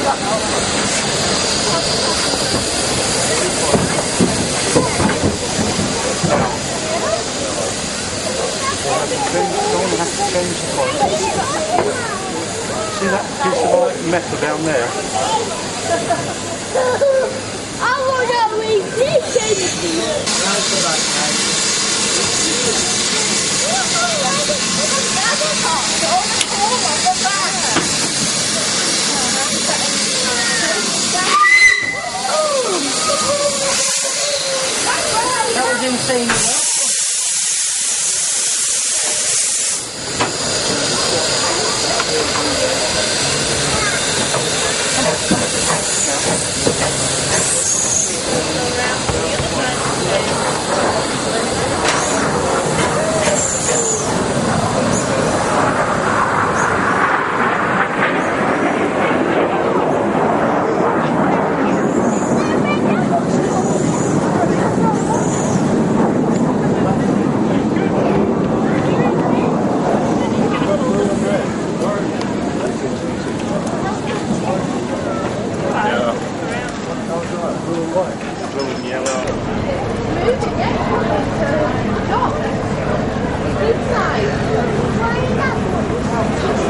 Someone has to change the point. See that piece of like metal down there? I want to read this anything. That was insane.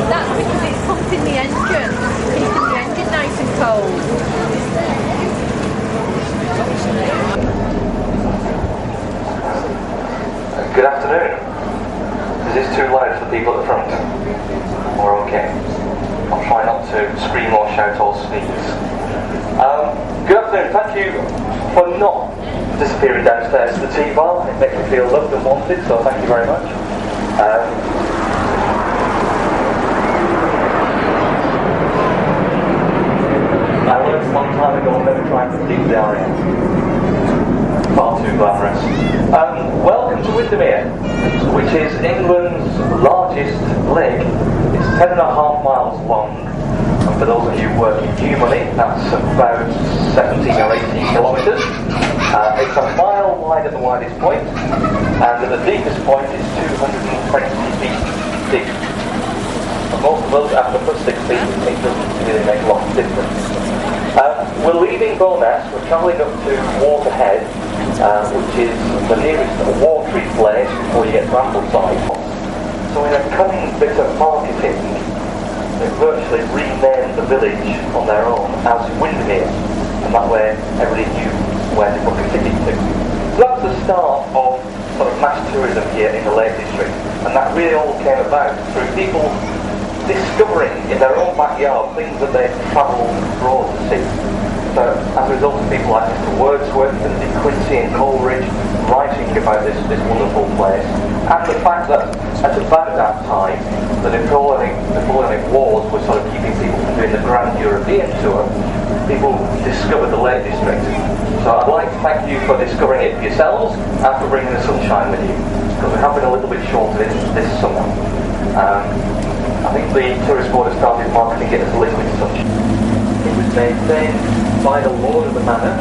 That's because it's pumping the engine, keeping the engine nice and cold. Good afternoon. Is this too loud for the people at the front? We're okay. I'll try not to scream or shout or sneeze. Good afternoon. Thank you for not disappearing downstairs to the tea bar. It makes me feel loved and wanted, so thank you very much. I learned a long time ago never trying to keep the area. Far too glamorous. Welcome to Windermere, which is England's largest lake. It's 10.5 miles long, and for those of you working new money, that's about 17 or 18 kilometres. It's a mile wide at the widest point, and at the deepest point it's 220 feet deep. And most of us, after the first 6 feet, it doesn't really make a lot of difference. We're leaving Bowness, we're travelling up to Waterhead, which is the nearest watery place before you get to Ambleside. So in a cunning bit of marketing, they've virtually renamed the village on their own as Windermere, and that way everybody knew where to book a ticket to. So that's the start of sort of mass tourism here in the Lake District, and that really all came about through people discovering in their own backyard things that they'd travelled abroad to see. So as a result of people like Mr. Wordsworth and De Quincey and Coleridge writing about this wonderful place, and the fact that at about that time the Napoleonic Wars were sort of keeping people from doing the grand European tour, people discovered the Lake District. So I'd like to thank you for discovering it for yourselves and for bringing the sunshine with you, because we have been a little bit short of it this summer. I think the tourist board has started marketing it as Liquid Sunshine. It was maintained by the lord of the manor,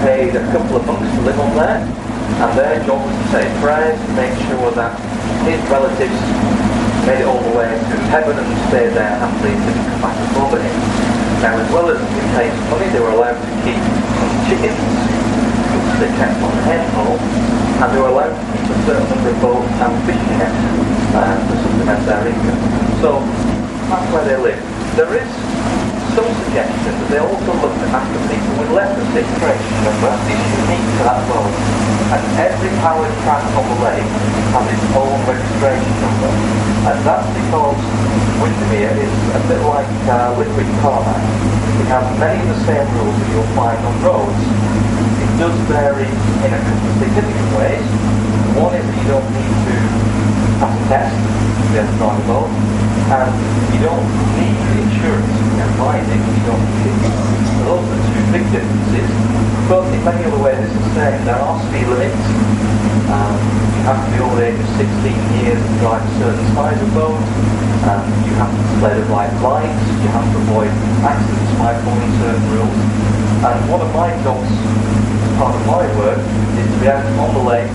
paid a couple of monks to live on there, and their job was to say prayers, make sure that his relatives made it all the way to heaven and stayed there happily until he come back to over him. Now, as well as it takes money, they were allowed to keep some chickens, which they kept on the hen hole, and they were allowed to keep a certain number of boats and fishing nets to supplement their income. So that's where they live. There is some suggestion that they also looked after people with leprosy. Remember, it's unique to that boat. And every powered craft on the lake has its own registration number. And that's because Windermere is a bit like liquid tarmac. We have many of the same rules that you'll find on roads. It does vary in a couple of significant ways. One is that you don't need to pass a test to be able to drive a boat, and you don't need insurance. You can find it, you don't need it. So those are the two big differences. But in many other ways it's the same. There are speed limits. You have to be over the age of 16 years to drive a certain size of boat. You have to display the right lights. You have to avoid accidents by following certain rules. And one of my jobs, part of my work, is to be out on the lake,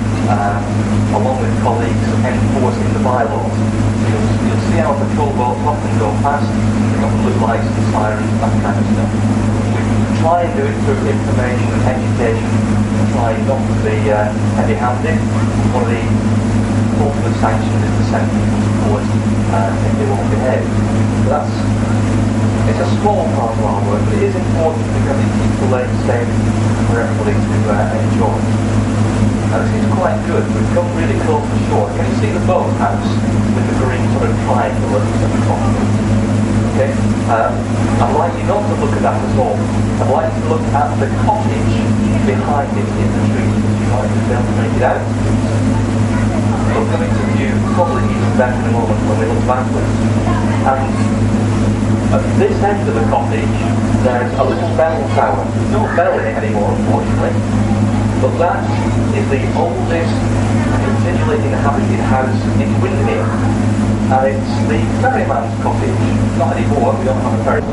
along with colleagues, enforcing the bylaws. You'll see our patrol boats often go past, they've got blue lights and sirens, that kind of stuff. We try and do it through information and education, try not to be heavy-handed. One of the ultimate sanctions is to send people to court if they won't behave. But it's a small part of our work, but it is important because it keeps the lake safe for everybody to enjoy. And this is quite good. We've come really close to shore. Can you see the boathouse with the green sort of triangle at the top of it? Okay? I'd like you not to look at that at all. I'd like you to look at the cottage behind it in the trees. You might be able to make it out. It'll come into view probably even better in a moment when we look backwards. And at this end of the cottage, there's a little bell tower. There's no bell in it anymore, unfortunately. But that is the oldest continually inhabited house in Windermere. And it's the ferryman's cottage. Not anymore, we don't have a ferry.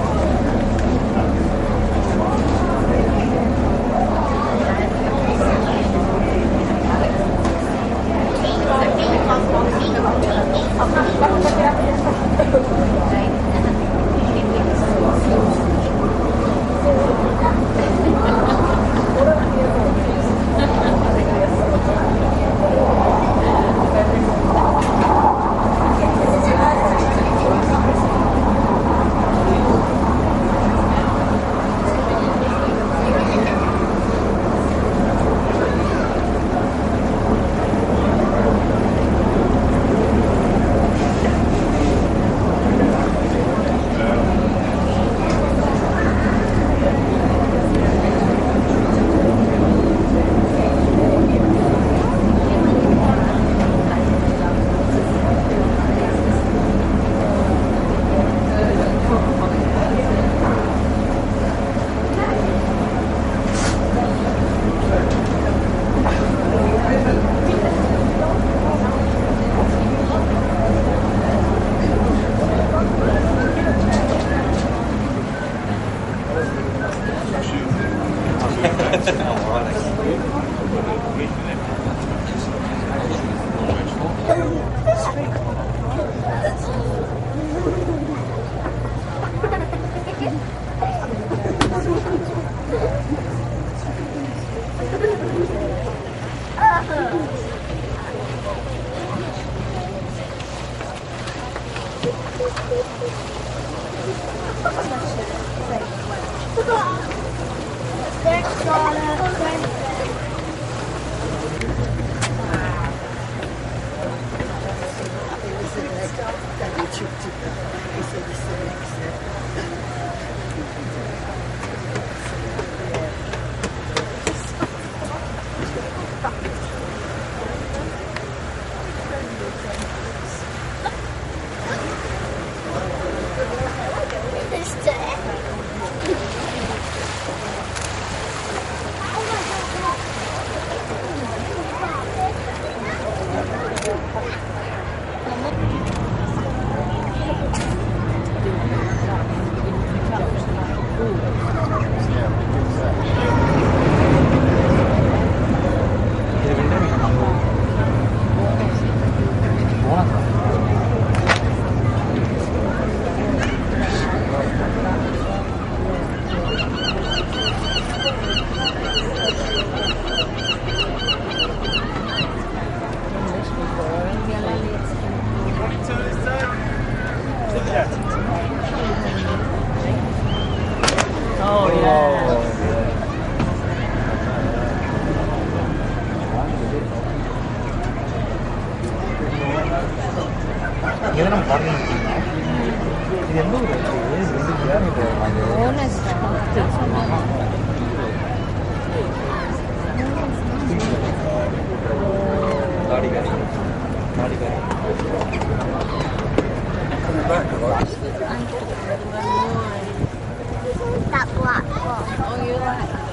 That black one. Oh, you like that?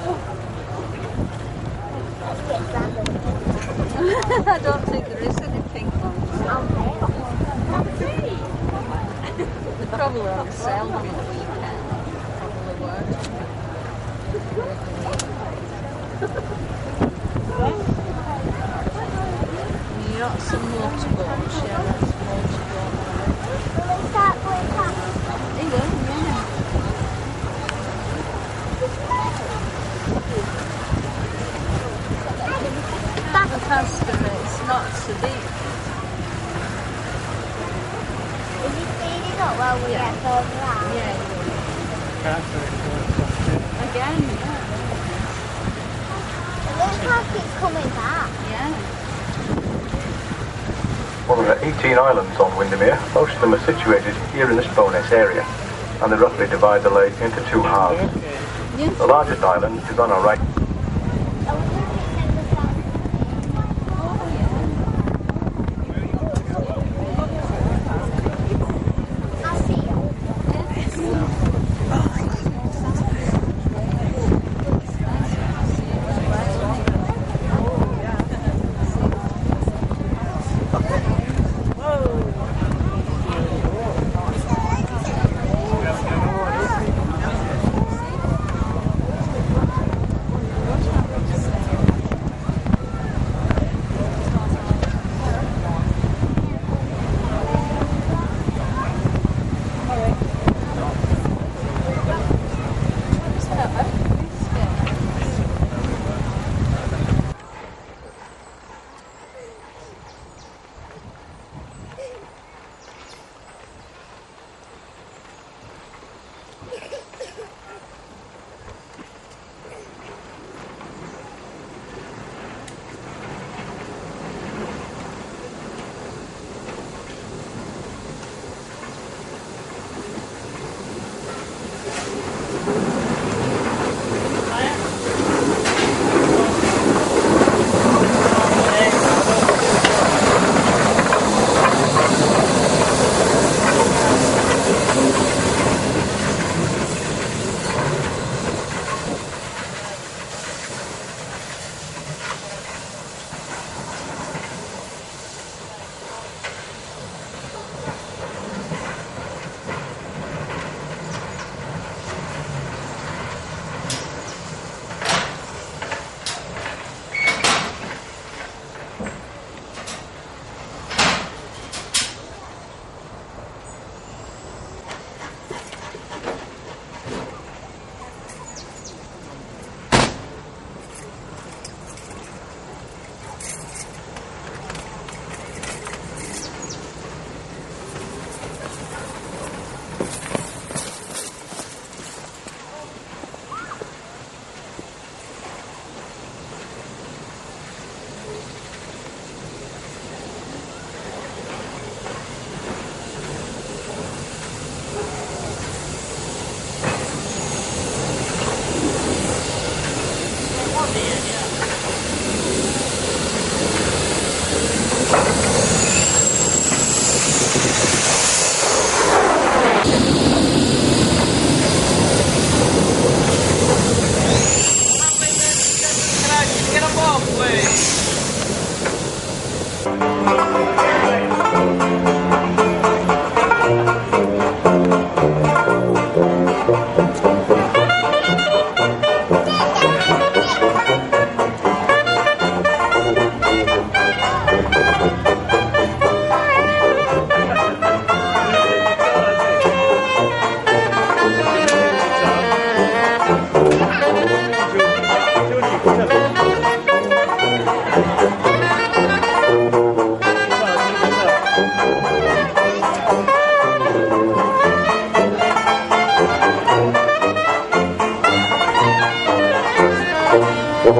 I don't think there is any pink ones. They probably were on sale on the weekend. Probably were. to deep. Is he speeding up while we get further out? Yeah, again, yeah. It looks like it's coming back. Yeah. Well, there are 18 islands on Windermere. Most of them are situated here in this Bowness area, and they roughly divide the lake into two halves. The largest island is on our right.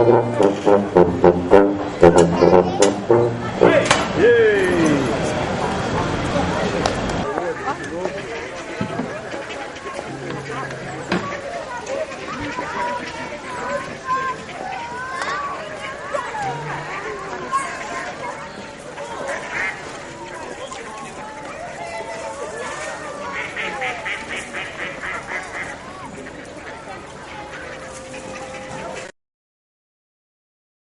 Gracias.